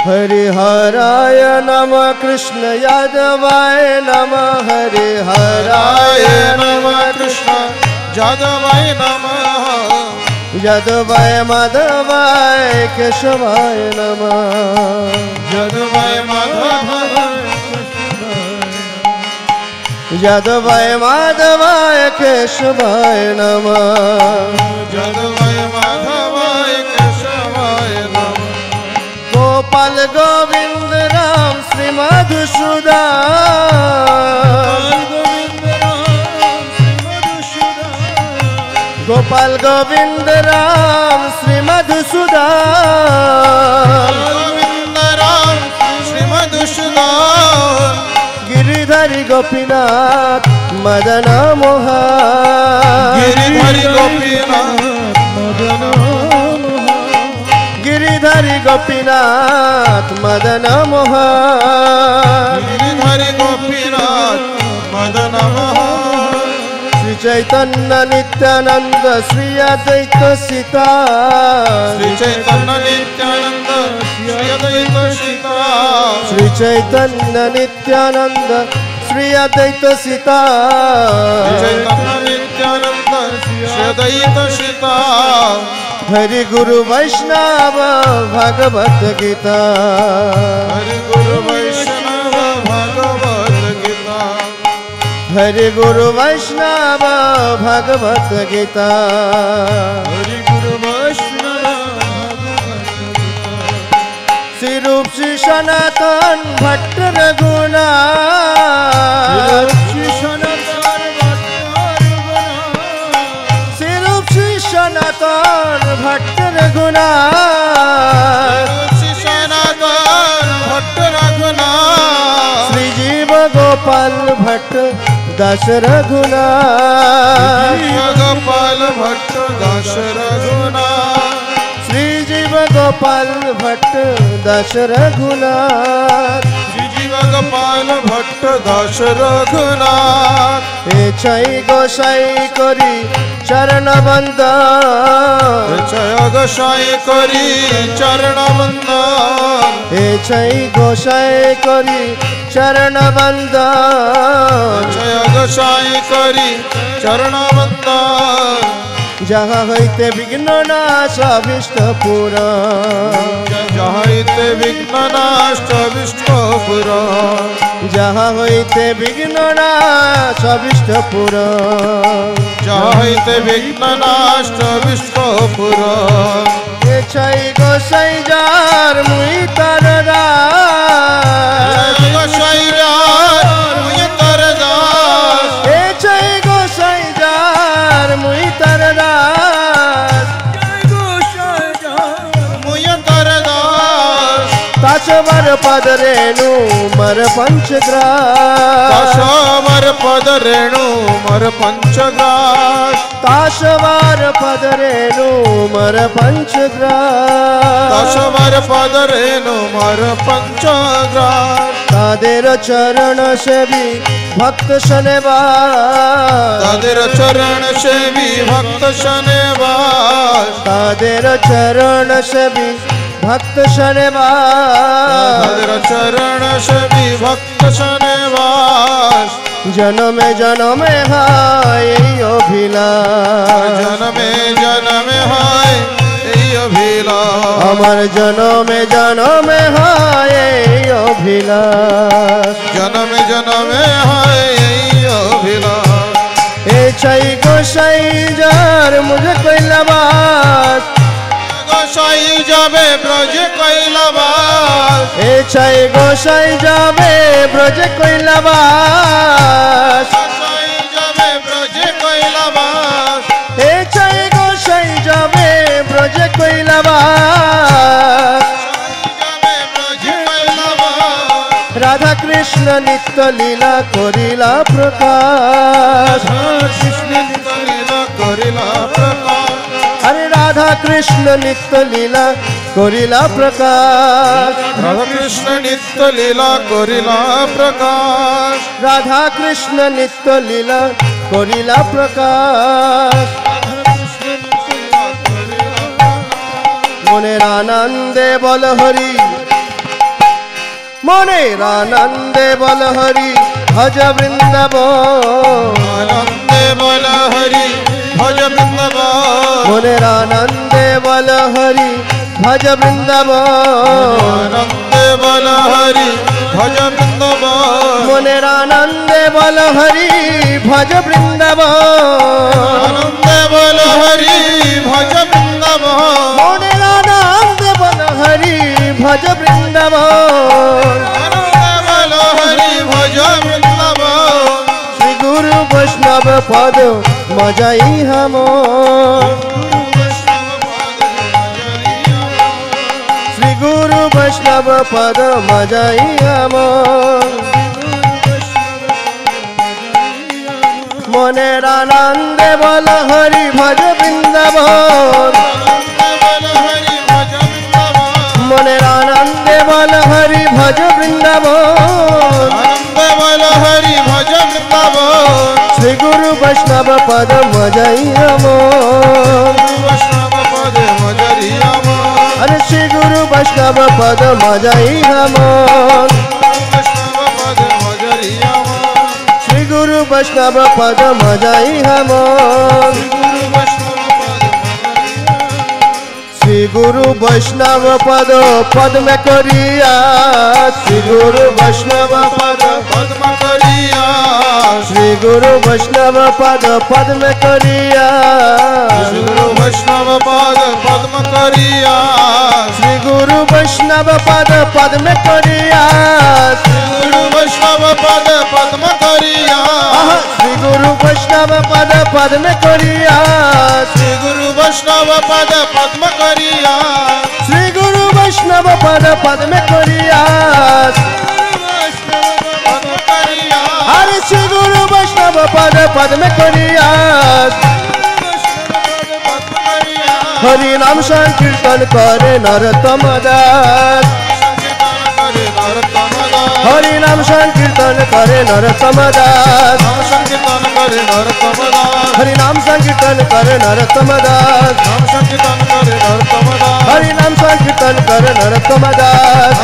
हरिहराय नमः कृष्ण यादवाय नमः हरिहराय नमः कृष्ण यादवाय नमः यादवाय माधवाय केशवाय नमः यादवाय माधवाय यादवाय माधवाय केशवाय नमः यादवाय माधवाय केशवाय नमः गोपाल गोविंद राम श्री मधुसूदन गोपाल गोविंद राम श्री मधुसूदन गिरिधरी गोपीनाथ मदन मोहन गिरिधरी गोपीनाथ मदन गिरिधरी गोपीनाथ मदन मोहन गिरिधरी गोपीनाथ मदन मोहन श्री चैतन्य नित्यानंद श्री अद्वैत सीता श्री चैतन्य नित्यानंद श्री अद्वैत सीता श्री चैतन्य नित्यानंद श्री अद्वैत सीता चैतन्य नित्यानंद श्री अद्वैत सीता हरि गुरु वैष्णव भगवत गीता हरि गुरु वैष्णव भगवत गीता हरि गुरु वैष्णव भगवत गीता हरि गुरु वैष्णव श्री रूप श्री सनातन भट्ट रघुनाथ श्री रूप श्री सनातन भट्ट रघुनाथ श्री सनातन भट्ट रघुनाथ श्री जीव गोपाल भट्ट दास रघुनाथ गोपाल भट्ट दास रघुनाथ श्री जीव गोपाल भट्ट दास रघुनाथ श्री जीव गोपाल भट्ट दास रघुनाथ हे छई गोसाई करी चरण बंदन जय गोसाई करी चरण बंदन हे छई गोसाई करी चरण बंदन जय गोसाई करी चरण बंदन जहाँ हईते विघ्न नाश अभिष्ट पुराण जहाँ हईते विघ्न नाश अभिष्ट पुराण जहाँ हईते विघ्न नाश अभिष्ट पुराण जहाँ हईते विघ्न नाश अभिष्ट पुराण हे छई गोसाई जार मुई तार दास गोसाई जार मुई तार दास हे छई गोसाई जार मुई तार दास मुई तार दास ताशवर पद रेणु मर पंचग्रास ताशवर पद रेणु मर पंचग्रास ताशवर पद रेणु मर पंचग्रास ताशवर पद रेणु मर पंचग्रास तादेर चरण सेवी भक्त शनेवास तादेर चरण सेवी भक्त शनेवास तादेर चरण सेवी भक्त शनेवास तादेर चरण सेवी भक्त शनेवास जनमे जनमे हाय अभिलाष जनमे जनमे हाय अभिलाष अमर जनमे जनमे हाय अभिलाष जनमे जनमे हाय अभिलाष हे छई गोसाई जार मुझे कैलाबास गोसाई जाबे ब्रज कैलाबास हे छई गोसाई जाबे ब्रज कैलाबास गोसाई जाबे ब्रज कैलाबास हे छई गोसाई जाबे ब्रज कैलाबास जाबे ब्रज कैलाबास राधा कृष्ण नित्य लीला करिला प्रकाश कृष्ण लीला करिला प्रकाश अरे राधा कृष्ण नित्य लीला करिला प्रकाश राधा कृष्ण नित्य लीला करिला प्रकाश राधा कृष्ण नित्य लीला करिला प्रकाश মনের আনন্দে বল হরি মনের আনন্দে বল হরি ভজ বৃন্দাবন আনন্দে বল হরি ভজ বৃন্দাবন মনের আনন্দে বল হরি ভজ বৃন্দাবন আনন্দে বল হরি ভজ বৃন্দাবন মনের আনন্দে বল হরি ভজ বৃন্দাবন আনন্দে বল হরি ভজ বৃন্দাবন মনের আনন্দে বল হরি ভজ বৃন্দাবন আনন্দে বল হরি ভজ বৃন্দাবন শ্রী গুরু বৈষ্ণব পদ মজাই হাম শ্রী গুরু বৈষ্ণব পদ মজাই হাম মনের আনন্দে বল হরি ভজ বৃন্দাবন মনের আনন্দে বল হরি ভজ বৃন্দাবন আনন্দে বল হরি ভজ বৃন্দাবন শ্রী গুরু বৈষ্ণব পদ মজাই হাম বৈষ্ণব পদে মজরি আমার अरे श्री गुरु वैष्णव पद मजाई हम বৈষ্ণব পদে মজরি আমার श्री गुरु वैष्णव पद मजाई हम গুরু বৈষ্ণব পদে श्री गुरु वैष्णव पद पद में करिया श्री गुरु वैष्णव पद পদ্ম করিয়া श्री गुरु वैष्णव पद पद में करिया গুরু বৈষ্ণব পদ পদ্ম করিয়া श्री गुरु वैष्णव पद पद में करिया গুরু বৈষ্ণব পদ পদ্ম করিয়া श्री गुरु वैष्णव पद पद में करिया শ্রী গুরু বৈষ্ণব পদ পদ্ম করিয়া श्री गुरु वैष्णव पद पद में करिया পদ্ম করিয়া हरे श्री गुरु वैष्णव पद पद में करिया পদ্ম করিয়া हरि नाम संकीर्तन करे नरोत्तम दास সংকীর্তন করে নরোত্তম দাস हरि नाम संकीर्तन करे नरोत्तम दास নাম সংকীর্তন করে নরোত্তম দাস हरि नाम संकीर्तन करे नरोत्तम दास নাম সংকীর্তন করে নরোত্তম দাস हरि नाम संकीर्तन करे नरोत्तम दास